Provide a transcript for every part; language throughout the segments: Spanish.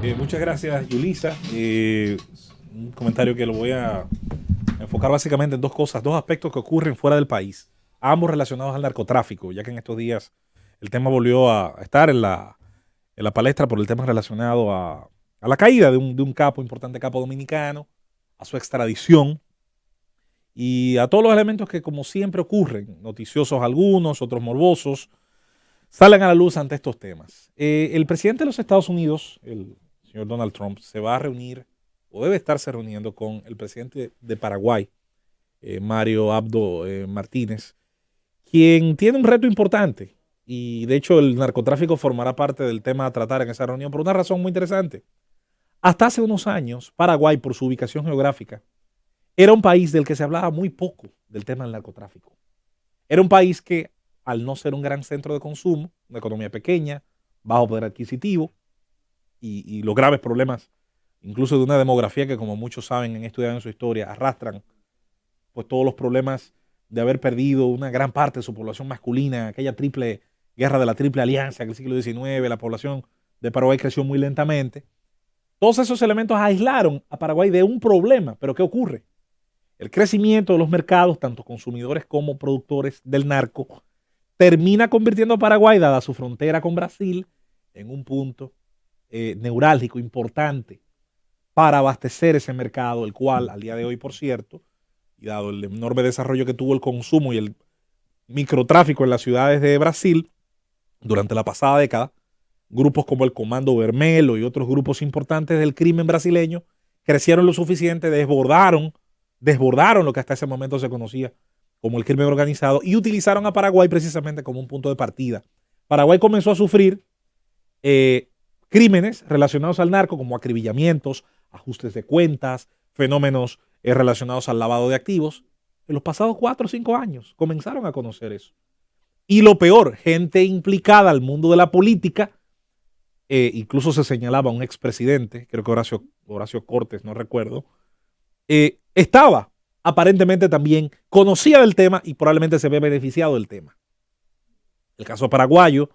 Muchas gracias, Yulisa. Un comentario que lo voy a enfocar básicamente en dos cosas, dos aspectos que ocurren fuera del país, ambos relacionados al narcotráfico, ya que en estos días el tema volvió a estar en la palestra por el tema relacionado a la caída de un capo, importante capo dominicano, a su extradición y a todos los elementos que, como siempre ocurren, noticiosos algunos, otros morbosos, salen a la luz ante estos temas. El presidente de los Estados Unidos, el señor Donald Trump, se va a reunir o debe estarse reuniendo con el presidente de Paraguay, Mario Abdo Martínez, quien tiene un reto importante. Y de hecho el narcotráfico formará parte del tema a tratar en esa reunión por una razón muy interesante. Hasta hace unos años, Paraguay, por su ubicación geográfica, era un país del que se hablaba muy poco del tema del narcotráfico. Era un país que, al no ser un gran centro de consumo, una economía pequeña, bajo poder adquisitivo y los graves problemas, incluso de una demografía que, como muchos saben, han estudiado en su historia, arrastran pues todos los problemas de haber perdido una gran parte de su población masculina, aquella triple guerra de la Triple Alianza en el siglo XIX, la población de Paraguay creció muy lentamente. Todos esos elementos aislaron a Paraguay de un problema. Pero ¿qué ocurre? El crecimiento de los mercados, tanto consumidores como productores del narco, termina convirtiendo a Paraguay, dada su frontera con Brasil, en un punto neurálgico importante para abastecer ese mercado, el cual al día de hoy, por cierto, y dado el enorme desarrollo que tuvo el consumo y el microtráfico en las ciudades de Brasil durante la pasada década, grupos como el Comando Vermelho y otros grupos importantes del crimen brasileño crecieron lo suficiente, desbordaron lo que hasta ese momento se conocía como el crimen organizado y utilizaron a Paraguay precisamente como un punto de partida. Paraguay comenzó a sufrir crímenes relacionados al narco como acribillamientos, ajustes de cuentas, fenómenos relacionados al lavado de activos. En los pasados 4 o 5 años comenzaron a conocer eso. Y lo peor, gente implicada al mundo de la política, incluso se señalaba a un expresidente, creo que Horacio Cortes, no recuerdo, estaba aparentemente también, conocía del tema y probablemente se ve beneficiado del tema. El caso paraguayo,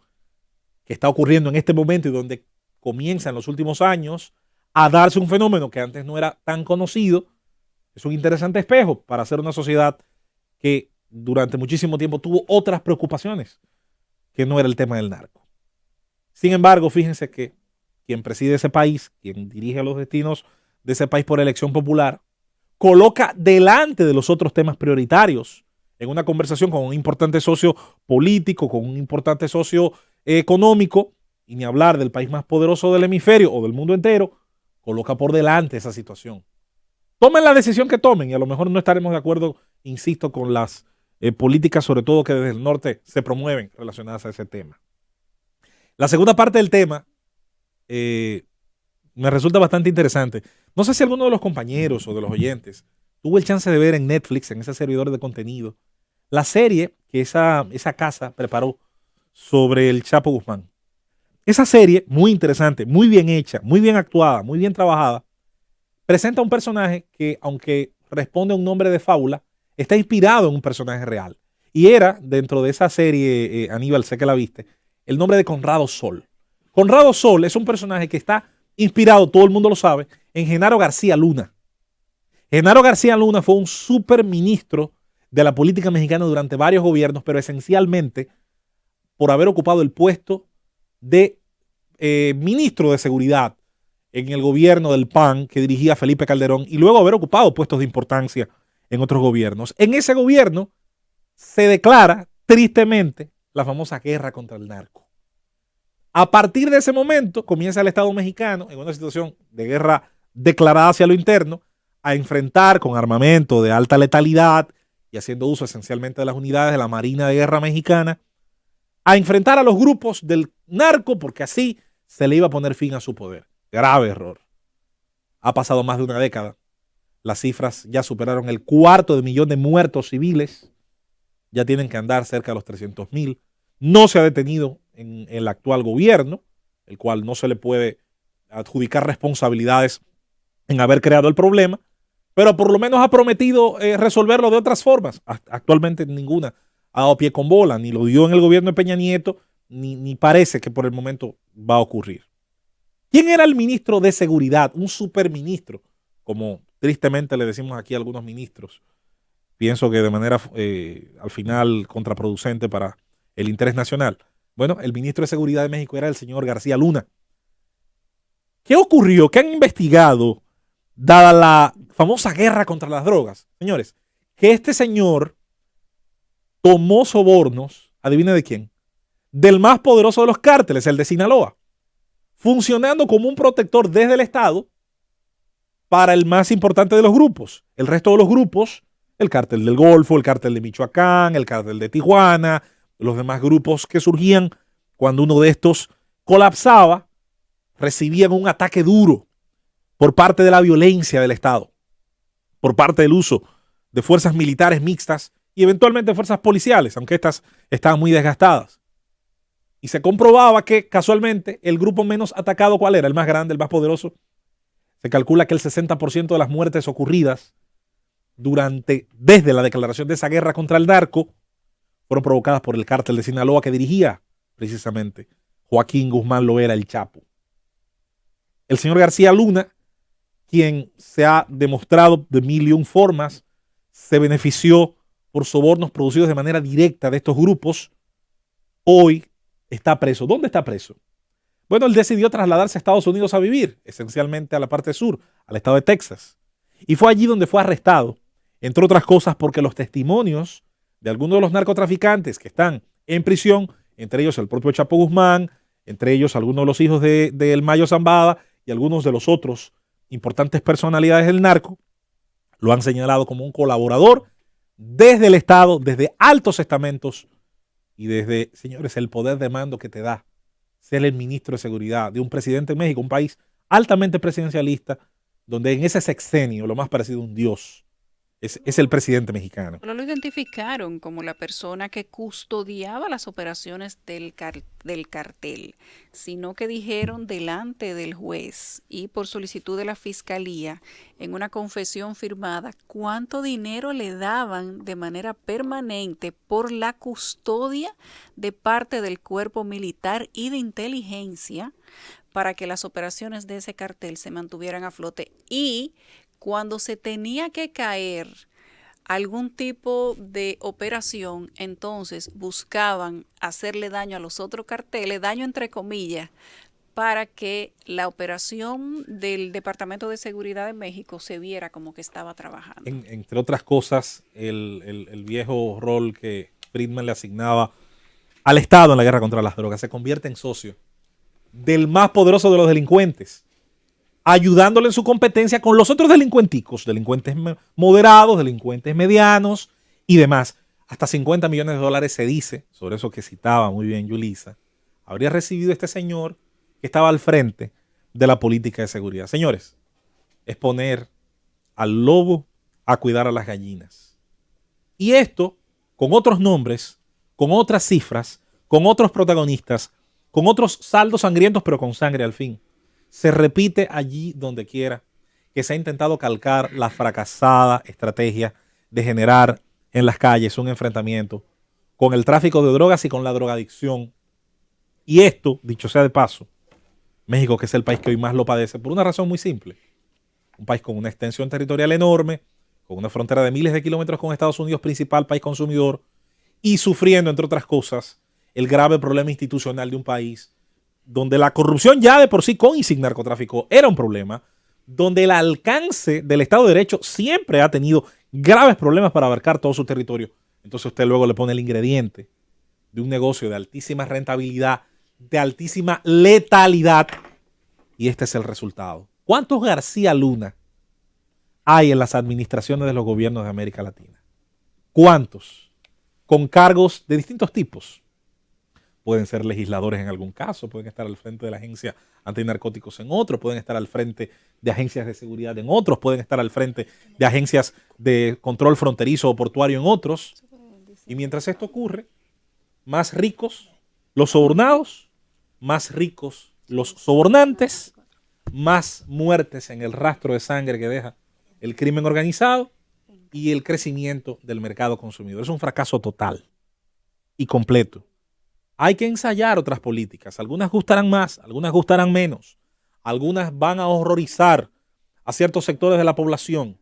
que está ocurriendo en este momento y donde comienza en los últimos años a darse un fenómeno que antes no era tan conocido, es un interesante espejo para hacer una sociedad que durante muchísimo tiempo tuvo otras preocupaciones que no era el tema del narco. Sin embargo, fíjense que quien preside ese país, quien dirige los destinos de ese país por elección popular, coloca delante de los otros temas prioritarios en una conversación con un importante socio político, con un importante socio económico, y ni hablar del país más poderoso del hemisferio o del mundo entero, coloca por delante esa situación. Tomen la decisión que tomen y a lo mejor no estaremos de acuerdo, insisto, con las políticas, sobre todo que desde el norte se promueven relacionadas a ese tema. La segunda parte del tema me resulta bastante interesante. No sé si alguno de los compañeros o de los oyentes tuvo el chance de ver en Netflix, en ese servidor de contenido, la serie que esa casa preparó sobre el Chapo Guzmán. Esa serie, muy interesante, muy bien hecha, muy bien actuada, muy bien trabajada, presenta un personaje que, aunque responde a un nombre de fábula, está inspirado en un personaje real. Y era, dentro de esa serie, Aníbal, sé que la viste, el nombre de Conrado Sol. Conrado Sol es un personaje que está inspirado, todo el mundo lo sabe, en Genaro García Luna. Genaro García Luna fue un superministro de la política mexicana durante varios gobiernos, pero esencialmente por haber ocupado el puesto de ministro de seguridad en el gobierno del PAN que dirigía Felipe Calderón y luego haber ocupado puestos de importancia en otros gobiernos. En ese gobierno se declara tristemente la famosa guerra contra el narco. A partir de ese momento comienza el Estado mexicano en una situación de guerra declarada hacia lo interno a enfrentar con armamento de alta letalidad y haciendo uso esencialmente de las unidades de la Marina de Guerra Mexicana a enfrentar a los grupos del narco porque así se le iba a poner fin a su poder. Grave error. Ha pasado más de una década. Las cifras ya superaron el 250.000 de muertos civiles. Ya tienen que andar cerca de los 300.000. No se ha detenido en el actual gobierno, el cual no se le puede adjudicar responsabilidades en haber creado el problema, pero por lo menos ha prometido resolverlo de otras formas. Actualmente ninguna ha dado pie con bola, ni lo dio en el gobierno de Peña Nieto, ni parece que por el momento va a ocurrir. ¿Quién era el ministro de Seguridad? Un superministro, como tristemente le decimos aquí a algunos ministros. Pienso que de manera al final contraproducente para el interés nacional. Bueno, el ministro de Seguridad de México era el señor García Luna. ¿Qué ocurrió? ¿Qué han investigado dada la famosa guerra contra las drogas? Señores, que este señor tomó sobornos, adivine de quién, del más poderoso de los cárteles, el de Sinaloa, funcionando como un protector desde el Estado para el más importante de los grupos. El resto de los grupos, el cártel del Golfo, el cártel de Michoacán, el cártel de Tijuana, los demás grupos que surgían cuando uno de estos colapsaba, recibían un ataque duro por parte de la violencia del Estado, por parte del uso de fuerzas militares mixtas y eventualmente fuerzas policiales, aunque estas estaban muy desgastadas. Y se comprobaba que casualmente el grupo menos atacado, ¿cuál era? El más grande, el más poderoso. Se calcula que el 60% de las muertes ocurridas desde la declaración de esa guerra contra el narco fueron provocadas por el cártel de Sinaloa que dirigía precisamente Joaquín Guzmán Loera, el Chapo. El señor García Luna, quien se ha demostrado de mil y un formas, se benefició por sobornos producidos de manera directa de estos grupos, hoy está preso. ¿Dónde está preso? Bueno, él decidió trasladarse a Estados Unidos a vivir, esencialmente a la parte sur, al estado de Texas. Y fue allí donde fue arrestado, entre otras cosas porque los testimonios de algunos de los narcotraficantes que están en prisión, entre ellos el propio Chapo Guzmán, entre ellos algunos de los hijos del Mayo Zambada y algunos de los otros importantes personalidades del narco, lo han señalado como un colaborador desde el Estado, desde altos estamentos y desde, señores, el poder de mando que te da ser el ministro de Seguridad de un presidente en México, un país altamente presidencialista, donde en ese sexenio lo más parecido a un dios es el presidente mexicano. Pero lo identificaron como la persona que custodiaba las operaciones del cartel, sino que dijeron delante del juez y por solicitud de la fiscalía, en una confesión firmada, cuánto dinero le daban de manera permanente por la custodia de parte del cuerpo militar y de inteligencia para que las operaciones de ese cartel se mantuvieran a flote, y cuando se tenía que caer algún tipo de operación, entonces buscaban hacerle daño a los otros carteles, daño entre comillas, para que la operación del Departamento de Seguridad de México se viera como que estaba trabajando. Entre otras cosas, el viejo rol que Friedman le asignaba al Estado en la guerra contra las drogas se convierte en socio del más poderoso de los delincuentes, ayudándole en su competencia con los otros delincuenticos, delincuentes moderados, delincuentes medianos y demás. Hasta 50 millones de dólares se dice, sobre eso que citaba muy bien Yulisa, habría recibido este señor que estaba al frente de la política de seguridad. Señores, es poner al lobo a cuidar a las gallinas. Y esto, con otros nombres, con otras cifras, con otros protagonistas, con otros saldos sangrientos, pero con sangre al fin, se repite allí donde quiera que se ha intentado calcar la fracasada estrategia de generar en las calles un enfrentamiento con el tráfico de drogas y con la drogadicción. Y esto, dicho sea de paso, México, que es el país que hoy más lo padece, por una razón muy simple. Un país con una extensión territorial enorme, con una frontera de miles de kilómetros con Estados Unidos, principal país consumidor, y sufriendo, entre otras cosas, el grave problema institucional de un país donde la corrupción ya de por sí con y sin narcotráfico era un problema, donde el alcance del Estado de Derecho siempre ha tenido graves problemas para abarcar todo su territorio. Entonces usted luego le pone el ingrediente de un negocio de altísima rentabilidad, de altísima letalidad, y este es el resultado. ¿Cuántos García Luna hay en las administraciones de los gobiernos de América Latina? ¿Cuántos? Con cargos de distintos tipos. Pueden ser legisladores en algún caso, pueden estar al frente de la agencia antinarcóticos en otro, pueden estar al frente de agencias de seguridad en otros, pueden estar al frente de agencias de control fronterizo o portuario en otros. Y mientras esto ocurre, más ricos los sobornados, más ricos los sobornantes, más muertes en el rastro de sangre que deja el crimen organizado y el crecimiento del mercado consumidor. Es un fracaso total y completo. Hay que ensayar otras políticas. Algunas gustarán más, algunas gustarán menos. algunas van a horrorizar a ciertos sectores de la población,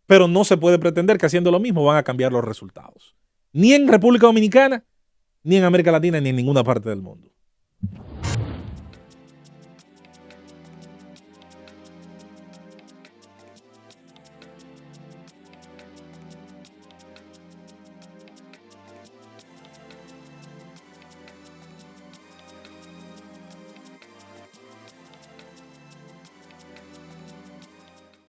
pero no se puede pretender que haciendo lo mismo van a cambiar los resultados. Ni en República Dominicana, ni en América Latina, ni en ninguna parte del mundo.